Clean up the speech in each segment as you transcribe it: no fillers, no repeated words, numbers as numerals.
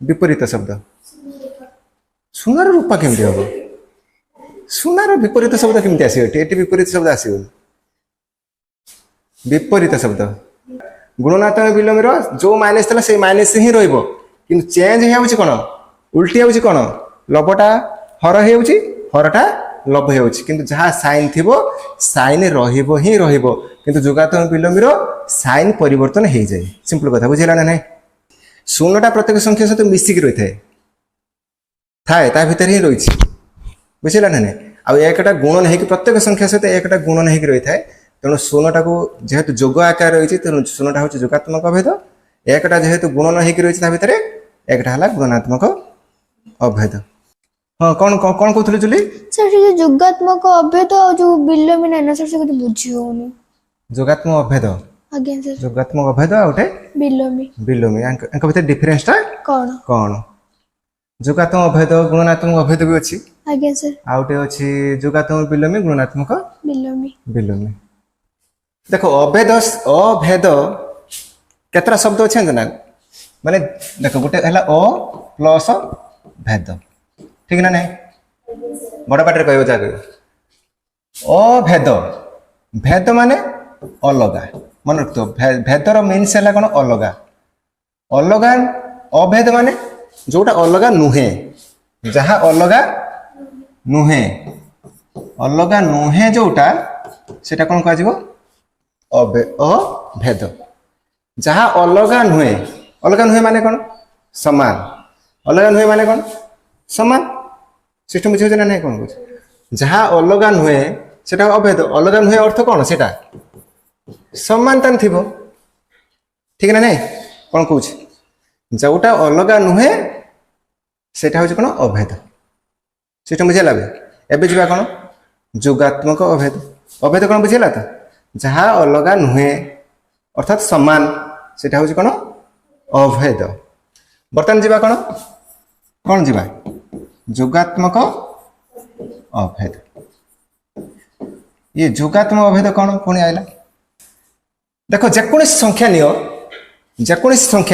विपरीत शब्द सुनार रूपा केमती हम सुनार विपरीत शब्द केमती आसो ये विपरीत शब्द आसो विपरीत शब्द गुणनात्मक विलोम जो माइनस था से माइनस ही रही चेंज हो कौन उल्टी हो कौन लभटा हर हरटा लभ हो जहाँ साइन थी साइन रही जोगात्मक विलोम साइन परिवर्तन हो जाए सिंपल कथा बुझेगा ना शून्यटा प्रत्येक संख्या सहित मिसिक रही थाए ता भीतर ही रही बुझेगा ना आउ एकटा गुण नहीं प्रत्येक संख्या सहित एकटा गुण नहीं रही है तेणु शून्यटा को जेहेतु जोग आकार रही तेणु शून्यटा हूँ जोगात्मक अभेद एकटा जेहेतु गुण नहीं रही भितर एकटा है गुणात्मक अभेद हाँ कौन कौन कहते जुली सर जो जोगात्मक अभेद जो विलोमी ना सर से बुझी होनी जोगात्मक अभेद आज्ञा सर जोगात्मक अभेद आउटे विलोमी विलोमी भीतर डिफरेंस टा कौन कौन जोगात्मक अभेद गुणात्मक अभेद भी अच्छी आज्ञा सर आउटे अच्छी जोगात्मक विलोमी गुणात्मक विलोमी विलोमी देखो अभेद अभेद केतरा शब्द अच्छे ना माने देखो गोटे है अ प्लस भेद ठीक ना नहीं बड़ पाटे कह जा अभेद भेद माने अलगा मन रखो भेदर मीन्स है कौन अलगा अलगा अभेद माने जोटा अलगा नुहे जहाँ अलगा नुहे जोटा सेटा कौन कह अभेद जहाँ अलगा नुहे माने कौन समान अलगा नुहे माने कौन समान सिस्टम बुझे ना नहीं कौन बुझे जहाँ अलगा नुहे सेटा अभेद अलगा नुहे अर्थ कौन सेटा समानता थी ठीक ना नहीं कौन कौन जोटा अलगा नुहे सेटा हूँ कौन अभेद सिस्टम बुझेगा एवं जा कौन जोगात्मक अभेद अभेद कौन बुझेगा तो जहाँ अलगा नुहे अर्थात समान सेटा हूँ कौन अभेद बर्तमान जा कौन कौन जा जोगात्मक अभेद ये जोगात्मक अभेद कौन पुणी आइला देखो जेकोसी संख्या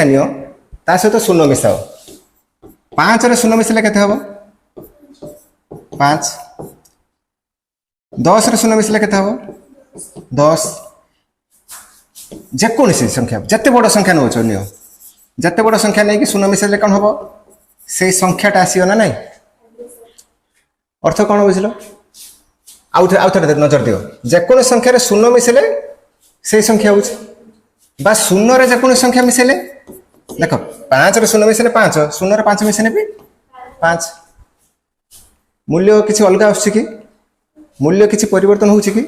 नियो ता सहित शून्य मिसाओ 5 रे शून्य मिसले केते हबो 5 10 रे शून्य मिसले केते हबो 10 जेकोसी संख्या जते बड़ संख्या नो नियो जते बड़ संख्या नहीं कि शून्य मिसले कौन हबो से संख्याटा आसीयो ना नहीं अर्थ कौन बुझल आउ थे नजर दियो जेकोसी संख्यार शून्य मिसले से संख्या हो शून्य जेकोसी संख्या मिसले देख 5 रे शून्य मिसले 5 शून्य रे 5 मिसले भी 5 मूल्य किसी अलग आसुची कि मूल्य किसी परिवर्तन होउची कि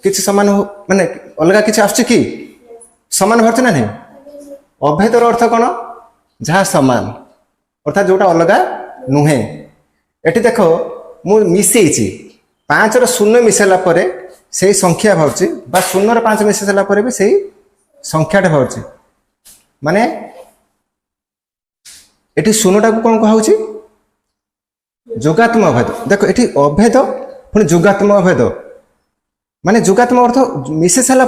किसी समान माने अलग किसी आसुची कि समान भरछ ना नहीं अभेदर अर्थ कौन जहाँ समान अर्थात जोटा अलग नुहे एटी देख मु मिसेइची 5 रे शून्य मिसेला परे से संख्या भावची बा शून्य रे 5 मिसेला परे भी से संख्याटा भावची माने एटी शून्यटा को कौन कहा जोगात्मक अभेद देखो एटी अभेद पुणी जोगात्मक अभेद माने जोगात्मक अर्थ मिसे सारा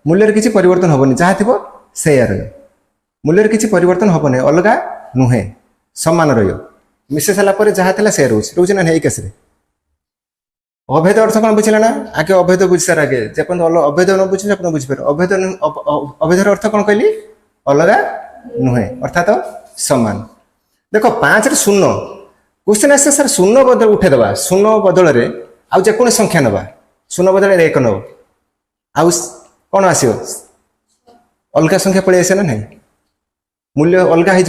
मूल्य किसी परिवर्तन हेनी जहाँ थी से मूल्य किसी परिवर्तन हेनी अलग नुहे समान रही मिसे सारा जहाँ थी से रोच ना नहीं केस अभेद अर्थ कौन बुझे ना आगे अभेद बुझ सार आगे जब अभेद न बुझे आप बुझीपार अभेदर अर्थ कौन कहली अलग नुहे अर्थात समान देख 5 रे शून्य क्वेश्चन आस सर शून्य बदल उठेदबा शून्य बदल रे आउ जेकोसी संख्या नवा शून्य बदल 1 नब आउ कौन आसो अलग संख्या पलि आसे ना नहीं मूल्य अलग हो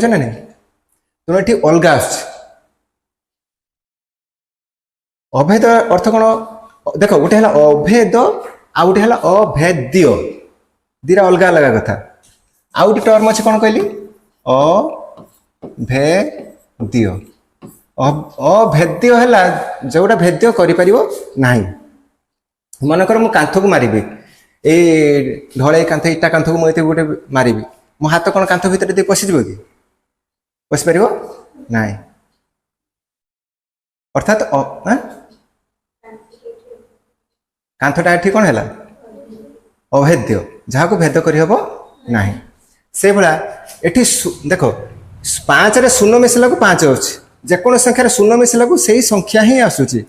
ना नहीं तेणु ये अलग अभेद अर्थ कौन देख गोटे है अभेद आउ गोटे है अभेद्य दीरा अलग अलग कथा आउ गोटे टर्म अच्छे कौन कहली अभेद्य अभेद्य है जोटा भेद्य कर मनकर मु कांथ को मारि ए ढले कांथ इटा कांथ को मुझे गोटे मारि मो हाथ कौन कांथ भीतर पशिज कि पशिपर ना अर्थात कांथटा ये कौन है अभेद्य जहाँ को भेद करहब ନାହିଁ ସେଇଭଳିଆ ଏଠି ଦେଖ 5ରେ ଶୂନ ମିଶିଲାକୁ 5 ଅଛି ଯେକୌଣସି ସଂଖ୍ୟାରେ ଶୂନ ମିଶିଲାକୁ ସେଇ ସଂଖ୍ୟା ହିଁ ଆସୁଛି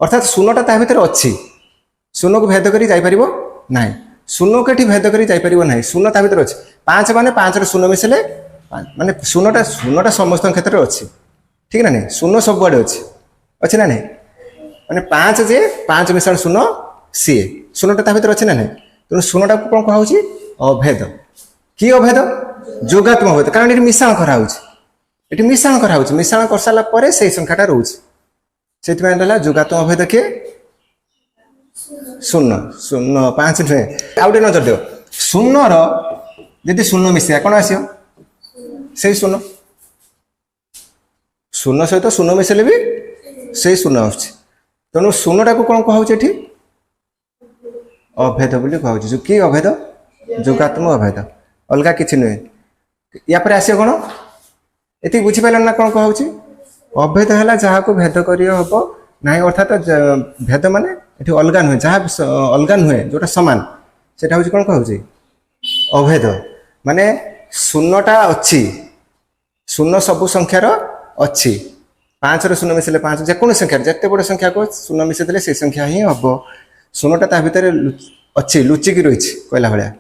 ଅର୍ଥାତ୍ ଶୂନଟା ତା ଭିତରେ ଅଛି ଶୂନକୁ ଭେଦ କରି ଯାଇପାରିବ ନାହିଁ ଶୂନକୁ ଏଠି ଭେଦ କରି ଯାଇପାରିବ ନାହିଁ ଶୂନ ତା ଭିତରେ ଅଛି 5 ମାନେ 5ରେ ଶୂନ ମିଶିଲେ ମାନେ ଶୂନଟା ସମସ୍ତଙ୍କ କ୍ଷେତ୍ରରେ ଅଛି ଠିକ ନା ନାହିଁ ଶୂନ ସବୁଆଡ଼େ ଅଛି ନା ନାହିଁ ମାନେ 5 ଯେ 5 ମିଶାଣ ଶୂନ ସିଏ ଶୂନଟା ତା ଭିତରେ ଅଛି ନା ନାହିଁ ତେଣୁ ଶୂନଟାକୁ କ'ଣ କୁହାହେଉଛି ଅଭେଦ କି ଅଭେଦ ଯୋଗାତ୍ମକ ଅଭେଦ କାରଣ ଏଠି ମିଶାଣ କରାହେଉଛି ମିଶାଣ କରିସାରିଲା ପରେ ସେଇ ସଂଖ୍ୟାଟା ରହୁଛି ସେଥିପାଇଁ ରହିଲା ଯୋଗାତ୍ମକ ଅଭେଦ କିଏ ଶୂନ 5 ନୁହେଁ ଆଉ ଗୋଟେ ନଜର ଦିଅ ଶୂନର ଯଦି ଶୂନ ମିଶିବା କ'ଣ ଆସିବ ସେଇ ଶୂନ ସହିତ ଶୂନ ମିଶିଲେ ବି ସେଇ ଶୂନ ଆସୁଛି ତେଣୁ ଶୂନଟାକୁ କ'ଣ କୁହାହେଉଛି ଏଠି ଅଭେଦ ବୋଲି କୁହାହେଉଛି କି ଅଭେଦ ଯୋଗାତ୍ମକ ଅଭେଦ ଅଲଗା କିଛି ନୁହେଁ ୟା ପରେ ଆସିବ କ'ଣ ଏତିକି ବୁଝିପାରିଲ ନା କ'ଣ କୁହାହେଉଛି ଅଭେଦ ହେଲା ଯାହାକୁ ଭେଦ କରି ହବ ନାହିଁ ଅର୍ଥାତ୍ ଭେଦ ମାନେ ଏଠି ଅଲଗା ନୁହେଁ ଯାହା ଅଲଗା ନୁହେଁ ଯୋଉଟା ସମାନ ସେଟା ହେଉଛି କ'ଣ କୁହାହେଉଛି ଅଭେଦ ମାନେ ଶୂନଟା ଅଛି ଶୂନ ସବୁ ସଂଖ୍ୟାର ଅଛି 5ରେ ଶୂନ ମିଶିଲେ 5 ଯେକୌଣସି ସଂଖ୍ୟାରେ ଯେତେ ବଡ଼ ସଂଖ୍ୟାକୁ ଶୂନ ମିଶାଇ ଦେଲେ ସେଇ ସଂଖ୍ୟା ହିଁ ହବ ଶୂନଟା ତା ଭିତରେ ଅଛି ଲୁଚିକି ରହିଛି କହିଲା ଭଳିଆ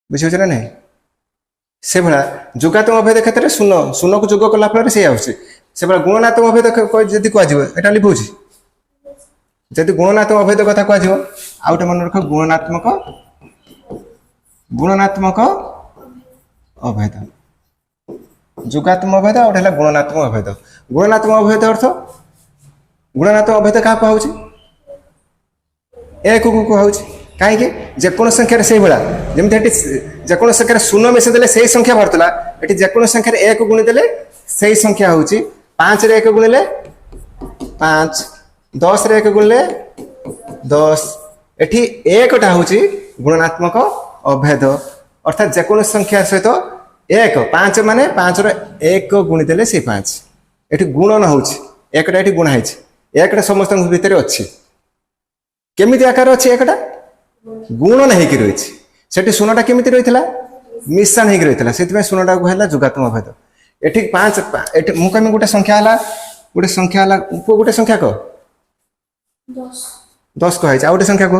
ବୁଝିପାରୁଛ ନା ନାହିଁ ସେଭଳିଆ ଯୋଗାତ୍ମକ ଅଭେଦ କ୍ଷେତ୍ରରେ ଶୂନକୁ ଯୋଗ କଲା ଫଳରେ ସେଇ ଆସୁଛି ସେଭଳିଆ ଗୁଣନାତ୍ମକ ଅଭେଦ ଯଦି କୁହାଯିବ ଏଟା ଲିଭୁଛି ଯଦି ଗୁଣନାତ୍ମକ ଅଭେଦ କଥା କୁହାଯିବ ଆଉ ଗୋଟେ ମନେ ରଖ ଗୁଣନାତ୍ମକ ଅଭେଦ ଯୋଗାତ୍ମକ ଅଭେଦ ଆଉ ଗୋଟେ ହେଲା ଗୁଣନାତ୍ମକ ଅଭେଦ ଗୁଣନାତ୍ମକ ଅଭେଦ ଅର୍ଥ ଗୁଣନାତ୍ମକ ଅଭେଦ କାହା କୁହାହେଉଛି ଏକକୁ କୁହାହେଉଛି କାହିଁକି ଯେକୌଣସି ସଂଖ୍ୟାରେ ସେଇଭଳିଆ ଯେମିତି ଏଠି ଯେକୌଣସି ସଂଖ୍ୟାରେ ଶୂନ ମିଶାଇ ଦେଲେ ସେଇ ସଂଖ୍ୟା ବାହାରୁଥିଲା ଏଠି ଯେକୌଣସି ସଂଖ୍ୟାରେ 1 ଗୁଣି ଦେଲେ ସେଇ ସଂଖ୍ୟା ହେଉଛି 5ରେ 1 ଗୁଣିଲେ 5 10ରେ 1 ଗୁଣିଲେ 10 ଏଠି 1ଟା ହେଉଛି ଗୁଣନାତ୍ମକ ଅଭେଦ ଅର୍ଥାତ୍ ଯେକୌଣସି ସଂଖ୍ୟା ସହିତ 1 5 ମାନେ 5ର 1 ଗୁଣି ଦେଲେ ସେଇ 5 ଏଠି ଗୁଣନ ହେଉଛି 1ଟା ଏଠି ଗୁଣା ହେଇଛି 1ଟା ସମସ୍ତଙ୍କ ଭିତରେ ଅଛି କେମିତି ଆକାର ଅଛି 1ଟା ଗୁଣନ ହେଇକି ରହିଛି ସେଠି ଶୂନଟା କେମିତି ରହିଥିଲା ମିଶାଣ ହେଇକି ରହିଥିଲା ସେଥିପାଇଁ ଶୂନଟାକୁ ହେଲା ଯୋଗାତ୍ମକ ଅଭେଦ ଏଠି 5 ଏଠି ମୁଁ କହିବି ଗୋଟେ ସଂଖ୍ୟା ହେଲା ଗୋଟେ ସଂଖ୍ୟା କହ 10 କହ ହେଇଛି ଆଉ ଗୋଟେ ସଂଖ୍ୟା କହ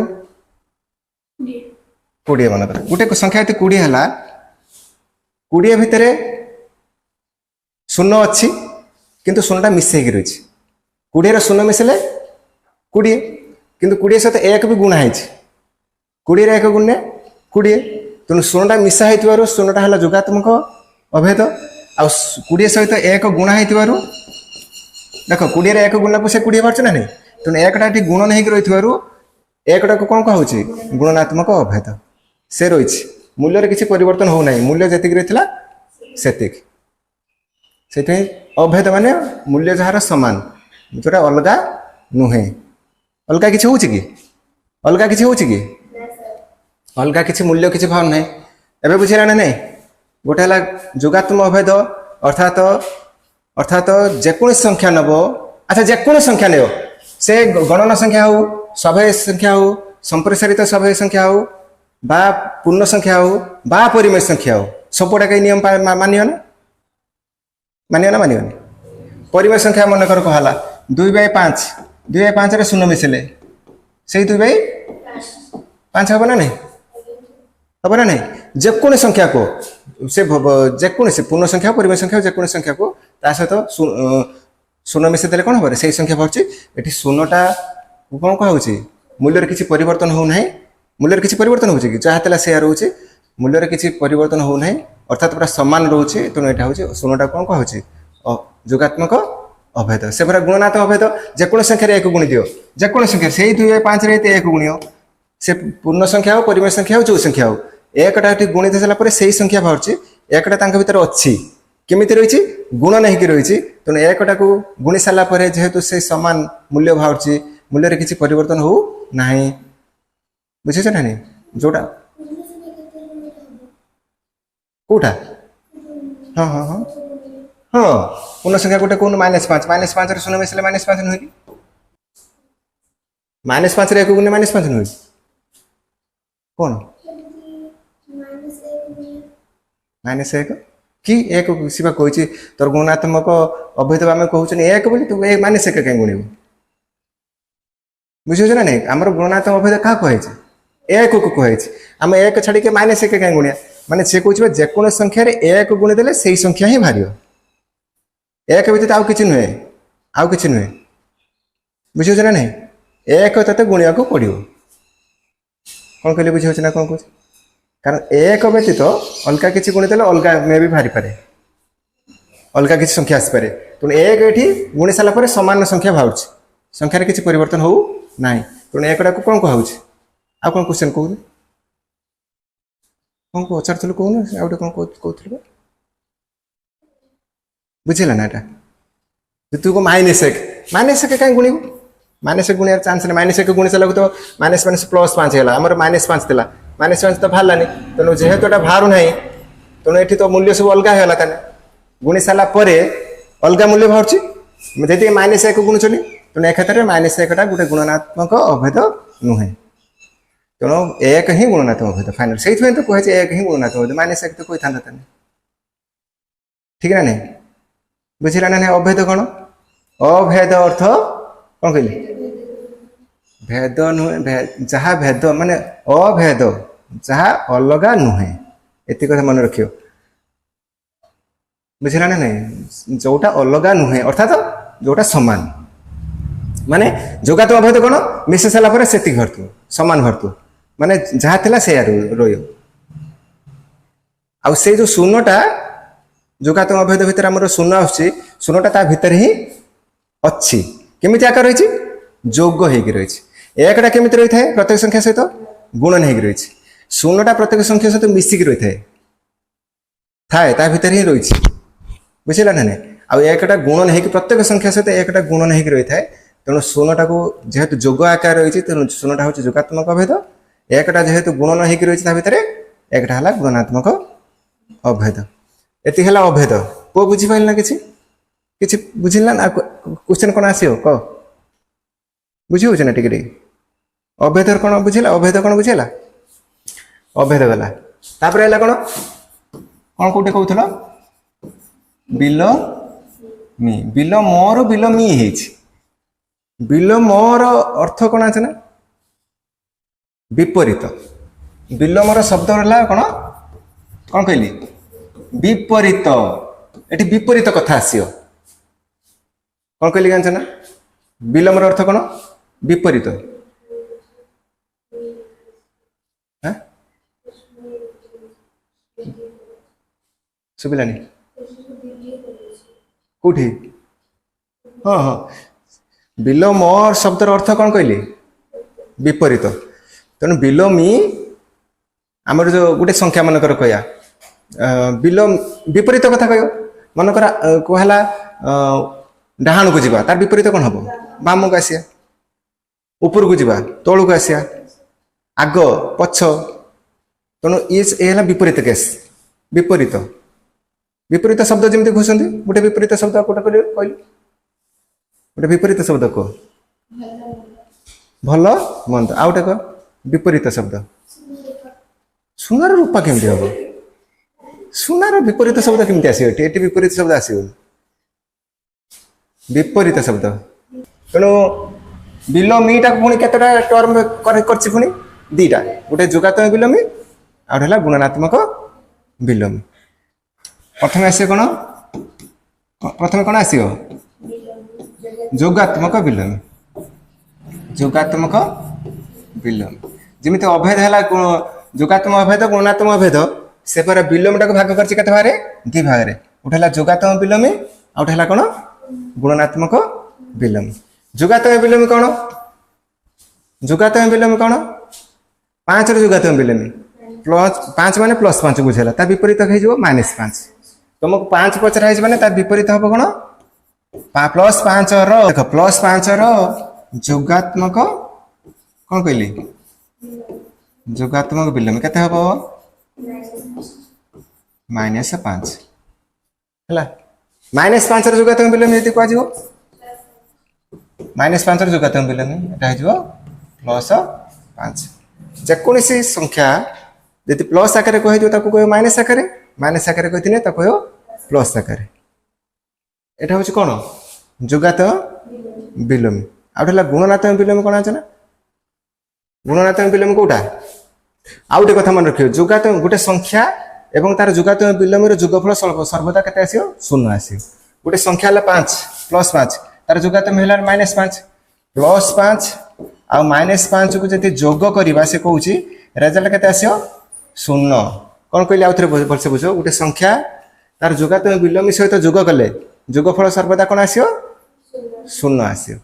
20 ମନେ କର ଗୋଟେ ସଂଖ୍ୟା ଏଠି 20 ହେଲା 20 ଭିତରେ ଶୂନ ଅଛି କିନ୍ତୁ ଶୂନଟା ମିଶେଇକି ରହିଛି 20ରେ ଶୂନ ମିଶିଲେ 20 କିନ୍ତୁ 20 ସହିତ 1 ବି ଗୁଣା ହେଇଛି 20ରେ 1 ଗୁଣିଲେ 20 ତେଣୁ ଶୂନଟା ମିଶା ହେଇଥିବାରୁ ଶୂନଟା ହେଲା ଯୋଗାତ୍ମକ ଅଭେଦ ଆଉ 20 ସହିତ 1 ଗୁଣା ହେଇଥିବାରୁ ଦେଖ 20ରେ 1 ଗୁଣିଲାକୁ ସେ 20 ବାହାରୁଛି ନା ନାହିଁ ତେଣୁ 1ଟା ଏଠି ଗୁଣନ ହେଇକି ରହିଥିବାରୁ 1ଟାକୁ କ'ଣ କୁହାହେଉଛି ଗୁଣନାତ୍ମକ ଅଭେଦ ସେ ରହିଛି ମୂଲ୍ୟରେ କିଛି ପରିବର୍ତ୍ତନ ହେଉନାହିଁ ମୂଲ୍ୟ ଯେତିକି ରହିଥିଲା ସେତିକି ସେଥିପାଇଁ ଅଭେଦ ମାନେ ମୂଲ୍ୟ ଯାହାର ସମାନ ଯୋଉଟା ଅଲଗା ନୁହେଁ ଅଲଗା କିଛି ହେଉଛି କି ଅଲଗା କିଛି ମୂଲ୍ୟ କିଛି ଭାବ ନାହିଁ ଏବେ ବୁଝିଲା ନା ନାହିଁ ଗୋଟେ ହେଲା ଯୋଗାତ୍ମକ ଅଭେଦ ଅର୍ଥାତ୍ ଯେକୌଣସି ସଂଖ୍ୟା ନେବ ଆଚ୍ଛା ଯେକୌଣସି ସଂଖ୍ୟା ନେବ ସେ ଗଣନ ସଂଖ୍ୟା ହେଉ ସ୍ୱାଭାବିକ ସଂଖ୍ୟା ହେଉ ସମ୍ପ୍ରସାରିତ ସ୍ୱାଭାବିକ ସଂଖ୍ୟା ହେଉ ବା ପୂର୍ଣ୍ଣ ସଂଖ୍ୟା ହେଉ ବା ପରିମେୟ ସଂଖ୍ୟା ହେଉ ସବୁଗୁଡ଼ାକ ଏଇ ନିୟମ ମାନିବନି ପରିମେୟ ସଂଖ୍ୟା ମନେକର କ'ଣ ହେଲା 2/5ରେ ଶୂନ ମିଶିଲେ ସେଇ 2/5 ହବ ନା ନାହିଁ ଯେକୌଣସି ସଂଖ୍ୟାକୁ ସେ ଯେକୌଣସି ପୂର୍ଣ୍ଣ ସଂଖ୍ୟା ପରିମେୟ ସଂଖ୍ୟା ଯେକୌଣସି ସଂଖ୍ୟାକୁ ତା ସହିତ ଶୂନ ମିଶାଇ ଦେଲେ କ'ଣ ହେବ ସେଇ ସଂଖ୍ୟା ବାହାରୁଛି ଏଠି ଶୂନଟା କ'ଣ କୁହାହେଉଛି ମୂଲ୍ୟରେ କିଛି ପରିବର୍ତ୍ତନ ହେଉନାହିଁ ମୂଲ୍ୟରେ କିଛି ପରିବର୍ତ୍ତନ ହେଉଛି କି ଯାହା ଥିଲା ସେୟା ରହୁଛି ମୂଲ୍ୟରେ କିଛି ପରିବର୍ତ୍ତନ ହେଉନାହିଁ ଅର୍ଥାତ୍ ପୁରା ସମାନ ରହୁଛି ତେଣୁ ଏଇଟା ହେଉଛି ଶୂନଟା କ'ଣ କୁହାହେଉଛି ଯୋଗାତ୍ମକ ଅଭେଦ ସେଭଳିଆ ଗୁଣନାତ୍ମକ ଅଭେଦ ଯେକୌଣସି ସଂଖ୍ୟାରେ 1 ଗୁଣି ଦିଅ ଯେକୌଣସି ସଂଖ୍ୟା ସେଇ 2/5ରେ 1 ଗୁଣିବ ସେ ପୂର୍ଣ୍ଣ ସଂଖ୍ୟା ହେଉ ପରିମେୟ ସଂଖ୍ୟା ହେଉ ଯୋଉ ସଂଖ୍ୟା ହେଉ 1ଟା ଏଠି ଗୁଣି ଦେଇ ସାରିଲା ପରେ ସେଇ ସଂଖ୍ୟା ବାହାରୁଛି 1ଟା ତାଙ୍କ ଭିତରେ ଅଛି କେମିତି ରହିଛି ଗୁଣନ ହେଇକି ରହିଛି ତେଣୁ 1ଟାକୁ ଗୁଣି ସାରିଲା ପରେ ଯେହେତୁ ସେ ସମାନ ମୂଲ୍ୟ ବାହାରୁଛି ମୂଲ୍ୟରେ କିଛି ପରିବର୍ତ୍ତନ ହେଉ ନାହିଁ ବୁଝିଛ ନା ନାହିଁ ଯୋଉଟା କୋଉଟା ହଁ ପୂର୍ଣ୍ଣ ସଂଖ୍ୟା ଗୋଟେ କହୁନୁ -5ରେ ଶୂନ ମିଶିଲେ -5 ନୁହେଁ କି -5ରେ 1 ଗୁଣିଲେ -5 ନୁହେଁ କ'ଣ माइनस एक कि एक सीमा कही तोर गुणात्मक अभेद आम कहूँ एक बोली तू एक माइनस एक कहीं गुणव बुझे ना नहीं आमर गुणात्मक अभेद क्या कहे एक को कहे आम एक छाड़ी के माइनस एक कहीं गुणिया माने से कहे जेको संख्यार एक गुणीदेले से संख्या ही बाहर एक व्यतीत आउ कि नुहे आउ कि नुहे बुझे ना नहीं एक ते गुणिया को पड़ो कौन कहले बुझे ना कौन कह कारण एक व्यतीत अलग किसी गुणीदेले अलग मे भी बाहरी पारे अलग किसी संख्या आसपे तेणु एक ये गुणी सारापर सामान संख्या बाहर संख्यार किसी परिवर्तन हो ना तेणु एकटा को कौन कहुच आ कौन क्वेश्चन कहून कौन पचारू कहून आउ कौन कहते बुझेगा ना एटा तू को माइनस एक कहीं गुणव माइनस एक गुणियार चान्स नहीं माइनस एक गुणी सारा तो माइनस माइनस प्लस 5 है आमर माइनस 5 था माइनस 5 तो बाहर तेणु जेहेतु एटा बाहर ना तेणु ये तो मूल्य सब अलग है तेना गुणी सारापर अलग मूल्य बाहर जी माइनस एक गुणुचनी तेणु एक क्षेत्र में माइनस एकटा गोटे गुणनात्मक अभेद नुहे तेणु एक ही गुणनात्मक अभेद फाइनल से तो कहे एक ही गुणनात्मक अभेद माइनस एक तो कोई था ठीक ना नहीं बुझिला ना नहीं अभेद कौन अभेद अर्थ कौन कहली भेद नुहे जहाँ भेद माने अभेद जहाँ अलग नुहे एति कथा मन रखियो बुझिला ना नहीं जोटा अलग नुहे अर्थात जोटा समान माने जोगात्मक अभेद कौन मिसे सारा पर से घरतु समान घरतु माने जहाँ थिला से रही आउ से जो शून्यटा जोगात्मक अभेद भितर आमर शून्य आसुची शून्यटा ता भितर ही अच्छी केमिति आकार रही जोग होगी रही एकटा केमिति रही है प्रत्येक संख्या सहित गुणन होगी रही शून्यटा प्रत्येक संख्या सहित मिसिक रही थाए ता भितर ही रही बुझेगा ना नहीं आउ एकटा गुणन होगी प्रत्येक संख्या सहित एकटा गुणन होगी रही है तेणु शून्यटा को जेहेतु जोग आकार रही तेणु शून्यटा हूँ जोगात्मक अभेद एकटा जेहेतु गुणन होगी रही भितर एकटा है गुणात्मक अभेद एति है अभेद पु बुझीपार ना किसी बुझिला ना क्वेश्चन कौन आसो कह बुझी ना टिके अभेद कौन बुझेगा अभेद कौन बुझेगा अभेद गला तापर है कौन कौन कौटे कहूल बिल मोर बिल मी है बिल मोर अर्थ कौन आछे ना विपरीत बिल मोर शब्द रहा कौन कौन कहली विपरीत ये विपरीत कथा आसियो कौन कहली जान ना बिल मोर अर्थ कौन विपरीत शुभिलानी कौटी हाँ हाँ बिल मोर शब्दर अर्थ कौन कहली विपरीत तेणु बिल मी आमर जो गोटे संख्या मनकर कहया बिल विपरीत कथा कह मनकर कहला डाहाण को जीवा तार विपरीत कौन हम बाम को आसिया ऊपर को जीवा तौल को आसिया आग पछ तेणु ये विपरीत केस विपरीत विपरीत शब्द जमी घुसती गोटे विपरीत शब्द कोटा कहलु गोटे विपरीत शब्द कह भल मंद आउ गोटे कह विपरीत शब्द सुनार रूपा केमती हम सुनार विपरीत शब्द केमती आसो ये विपरीत शब्द आसो विपरीत शब्द तेणु बिल मीटा पुणी केतटा टर्म कर पुणी दीटा गोटे जोगात्मक बिलमी आउ गुणनात्मक बिलमी प्रथम आस कौन प्रथम कौन आसो जोगात्मक बिलमी जोगात्मक बिलमी जमी अभेद है जोगात्मक अभेद गुणात्मक अभेद से पर बिलमी टाक भाग कर भागे दी भाग गोटे है जोगात्मक बिलमी आउ गोटे है कौन गुणनात्मक बिलमी जोगात्मक बिलमी कौन जोगात्मक बिलमी कौन 5 जोगात्मक बिलमी प्लस 5 माने प्लस 5 बुझेगा ता विपरीत हो -5 तुमको 5 पचरा है तार विपरीत हम कौन प्लस 5 देख प्लस 5 जोगात्मक कौन कहली जोगात्मक बिलमी केते हम -5 है -5 जोगात्मक बिलमी यदि कह -5 जोगात्मक बिलमी यहाँ प्लस 5 जेकोसी संख्या यदि प्लस आकार कह कह माइनस आकार माइनस आकार कहते तो कह प्लस आकार एटा हूँ कौन जुगात विलोमी आउट गुणनात्मक विलोमी कौन आना गुणनात्मक विलोमी कौटा आउ गोटे कथा मन रखियो जुगात गोटे संख्या एवं तार जुगात्मक विलोमी जुगफल सर्वदा केते आसियो शून्य आसियो गोटे संख्या है 5 प्लस 5 तार जुगात्मक है -5 प्लस 5 आ -5 को जब जोग करवा से कौन रेजल्ट केते आसियो शून्य कौन कहले आउ थे भलसे बुझ गोटे संख्या तार जुगात्मक विलोमी सहित जोग कले जोगफल सर्वदा कौन आसियो शून्य आसियो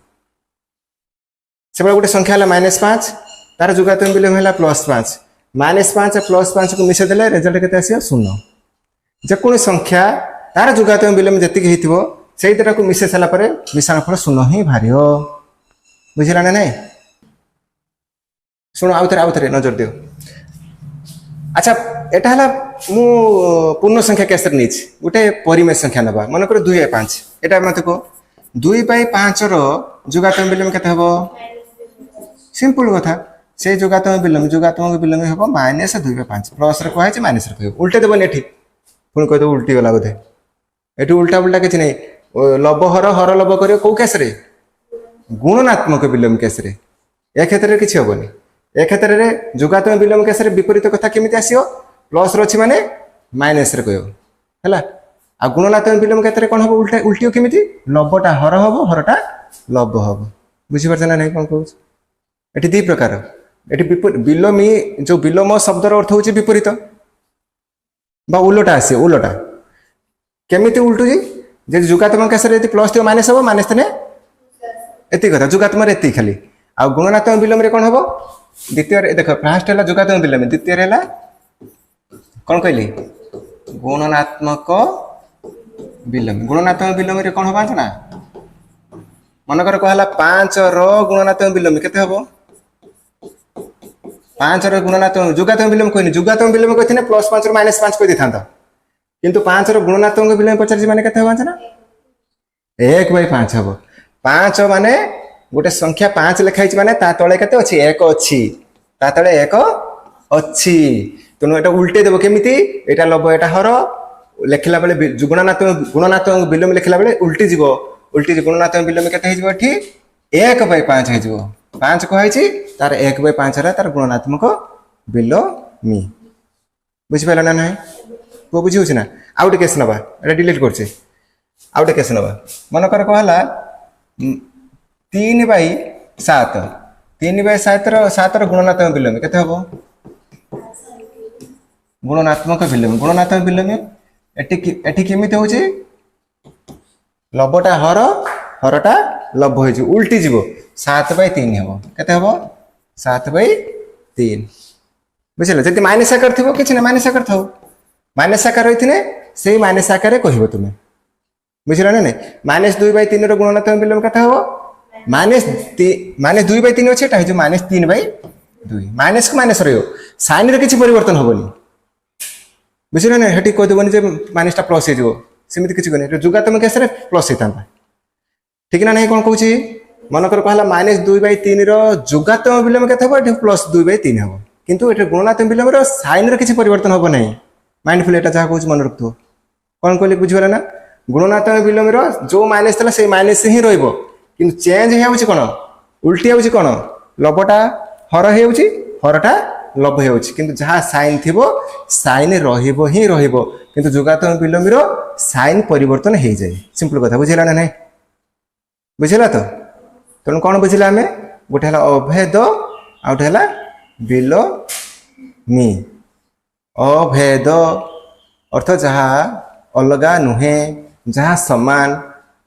से गोटे संख्या है -5 तार जुगात्मक विलोमी है +5 -5 +5 को मिसे देले रिजल्ट केते आसियो शून्य जेकोनी संख्या तार जुगात्मक विलोमी जतिक हेतिबो सेइतरा को मिसे साला परे मिश्रण फल शून्य ही भारियो बुझिला ना नहीं सुनो आउ थे नजर दियो अच्छा एटा हला मु पूर्ण संख्या केस रे नीच गोटे परिमेय संख्या नबा मन कर 2 5 एटा मते को 2/5 रो जुगात्मक विलोमी केते हबो सिंपल कथा से जुगात्मक विलोमी हम -2/5 प्लस रे कहै छै माइनस रे कहै उल्टे देबो नेठी पुणी कह उल्टी गला बोधे एठी उल्टा उल्टा किछि नै लब हर लब करियो को केस रे गुणनात्मक विलोमी केस रे ए क्षेत्र रे किछि होबनी ए क्षेत्र रे जुगात्मक विलोमी केस रे विपरीत कथा केमिति आसियो प्लस रो अछि माने माइनस रे कहयो हला आ गुणनात्मक विलोमी केस रे कोन होबो उल्टा उल्टियो केमिति लबटा हर होबो हरटा लब होबो बुझि परछ ना नै कोन कहू एठी दी प्रकार एटी विलोमी जो विलोम शब्दर अर्थ हूँ विपरीत बा उलटा आसे उलटा केमिति उल्टुजी जे जुगात्मक केस रे प्लस थी माइनस हम माइनस थे एति कथा जुगात्मक एति खाली आ गुणनात्मक विलोम रे कोन हबो द्वितीय देख फास्ट है जुगात्मक विलोमी द्वितीय है कौन कहली गुणनात्मक विलोमी रे कौन हबा ना मनकर कहला 5 रो गुणनात्मक विलोमी केते हबो 5 रो गुणनात्मक जुगात्मक विलोम कहनी जुगात्मक विलोम कहथिने +5 रो -5 कह दिथांता किंतु 5 रो गुणनात्मक विलोम पचार माने केते होबा ना 1/5 हबो 5 माने गोटे संख्या 5 लिखाई माने ता तळे केते अछि 1 अछि ता तळे 1 अछि तनु एटा उल्टे देबो केमिति एटा लब एटा हर लिखला बेले गुणनात्मक विलोम लिखला बेले उल्टी जीवो उल्टी गुणनात्मक विलोम केते हे जीवो एठी 1/5 हे जीवो 5 को है तार 1/5 तार गुणनात्मक विलोमी बुझी पाल ना ना को बुझी ना आउ गोटे केस नवा एटा डिलीट करछे आउ गोटे केस नवा मन कर कहला 3/7 3/7 रो गुणनात्मक विलोमी केते हबो गुणनात्मक विलोमी एठी केमिति होची लबटा हरटा लब हो उल्टी जीव 7/3 हम केते हम 7/3 बुझल जब माइनस आकार थी कि माइनस आकार था माइनस आकार होते से माइनस आकार कह तुम्हें बुझल ना नहीं -2/3 गुणनात्मक विलोम केते हम -2/3 अच्छे -3/2 माइनस को माइनस रो साइन रे किसी परिवर्तन हेनी बुझल ना हेटी कहीदेवनी माइनसटा प्लस हो सेमती किसी कहनी जुगात्मक केस रे प्लस होता ठीक ना नहीं कौन कहूँ मनकर कहला -2/3 जुगात्मक विलोम केते हम +2/3 हम किंतु ये गुणनात्मक विलोम साइन रे किसी परिवर्तन हम ना माइंडफुल एटा जहाँ कहूँ मन रखु कौन कहली बुझीगला ना गुणनात्मक विलोम जो माइनस था से माइनस ही रहिबो किंतु चेंज होउची कोन उल्टी होउची कोन लबटा हर होउची हरटा लब होउची किंतु जहाँ साइन थिबो साइन रहिबो ही रहिबो किंतु जुगात्मक विलोम साइन परिवर्तन हो जाए सिंपल कथा बुझिला ना नहीं बुझिला तो तेणु कौन बुझिला आम गोटे है अभेद आउ गोटे है विलोमी अभेद अर्थ जहाँ अलगा नुहे जहाँ समान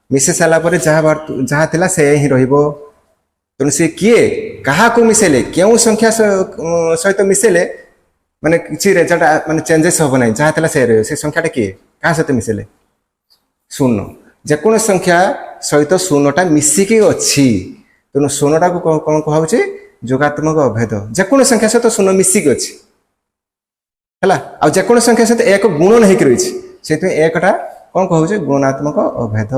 मिसे सारा पर जहाँ थिला से ही रहिबो तेणु सी किए क्या मिसेले क्यों संख्या सहित मिसेले माने किसी रेजल्ट माने चेंजेस हम ना जहाँ थिला से रहिबो से संख्याटा किए क्या सहित मिसेले शून्य जेकोन संख्या सहित शून्यटा मिसिकी अच्छी तेणु शून्यटा को कौन कहुचे जोगात्मक अभेद जेकोन संख्या सहित शून्य मिसिकी अच्छी है आ जेकोन संख्या सहित एक गुण नहीं रही से एकटा कौन कहुचे गुणात्मक अभेद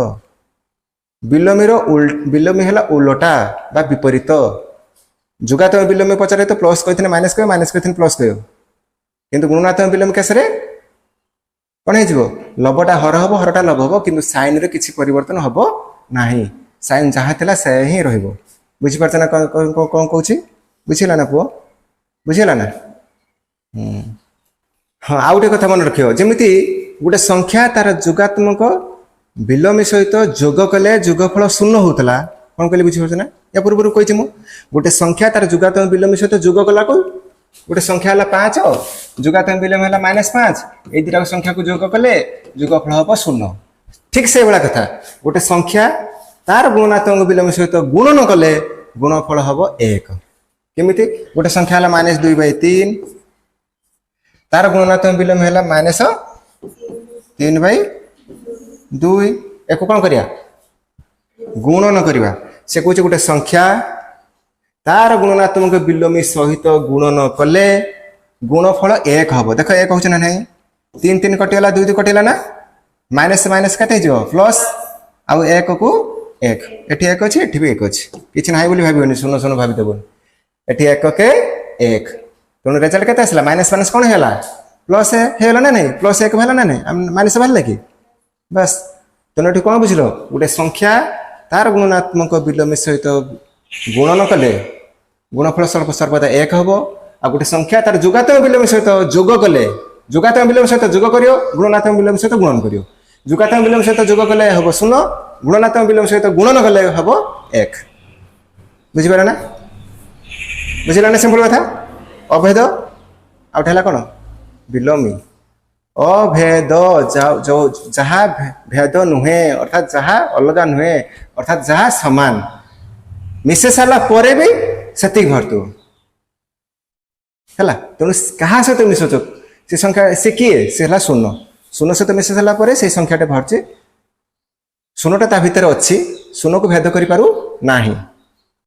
विलोमी है उलटा बा विपरीत जुगात्मक विलोमी पचारे तो प्लस कहते माइनस कह माइनस कहते प्लस कह किंतु गुणात्मक विलोमी केस रे कौन हो लबटा हर हम हरटा लब हम कि सैन रे किसी परिवर्तन हम ना सैन जहाँ था से ही रुझीपार ना कौन कौन कौन बुझीला ना पुओ बुझीला ना हाँ आउ गोटे कथा मन रख जमी गोटे संख्या तार जोगात्मक विलोमी सहित जोग कले जोगफल शून्य होता कौन कहली बुझीपार ना या पूर्व कही गोटे संख्या तार जोगात्मक विलोमी सहित जोग कला को गोटे संख्या है 5 जोगात्मक विलोम है -5 ये दुटा संख्या को जोग कले जोगफल हम शून्य ठीक से भाया कथा गोटे संख्या तार गुणात्मक विलोम सहित गुणन कले गुणफल हम 1 केमी गोटे संख्या है -2/3 तार गुणात्मक विलोम है -3/2 एक कौन करिया गुणन करवा से कौच गोटे संख्या तार गुणनात्मक विलोमी सहित गुणन कले गुणफल 1 हम देख 1 हो ना 3 3 कटिगला 2 2 कटिगला ना माइनस माइनस काटे प्लस आउ 1 को 1 एठी 1 अच्छी एठी भी 1 अच्छी किसी ना बोली भावन शून्य शून्य भाविदेव एठी 1 के 1 तेणु रेजल्ट केते आसला माइनस माइनस कौन है प्लस है ना नहीं प्लस 1 है ना नहीं माइनस बाहर कि बस तेणु ये कौन बुझल गोटे संख्या तार गुणात्मक विलोमी सहित गुणन कले गुणफल सर्वदा 1 हम आ गोटे संख्या तार जोगात्मक विलोमी सहित जोग कले जोगात्मक विलोम सहित जोग करियो गुणात्मक विलोम सहित गुणन करियो जोगात्मक विलोम सहित जोग कले हम 0 गुणात्मक विलोम सहित गुणन कले हम 1 बुझिपारा ना बुझिला ना सिंपल कथा अभेद आउटा कौन विलोमी अभेद जो जहाँ भेद नुहे अर्थात जहाँ अलग नुहे अर्थात जहाँ समान मिसे सारा पर भी से भरतु है तेणु क्या सहित मिसुच से संख्या से किए से है 0 0 सहित मिसे सारा पर से संख्याटे भरचे 0टा ता भितर अच्छी 0 को भेद करि पारु नाही।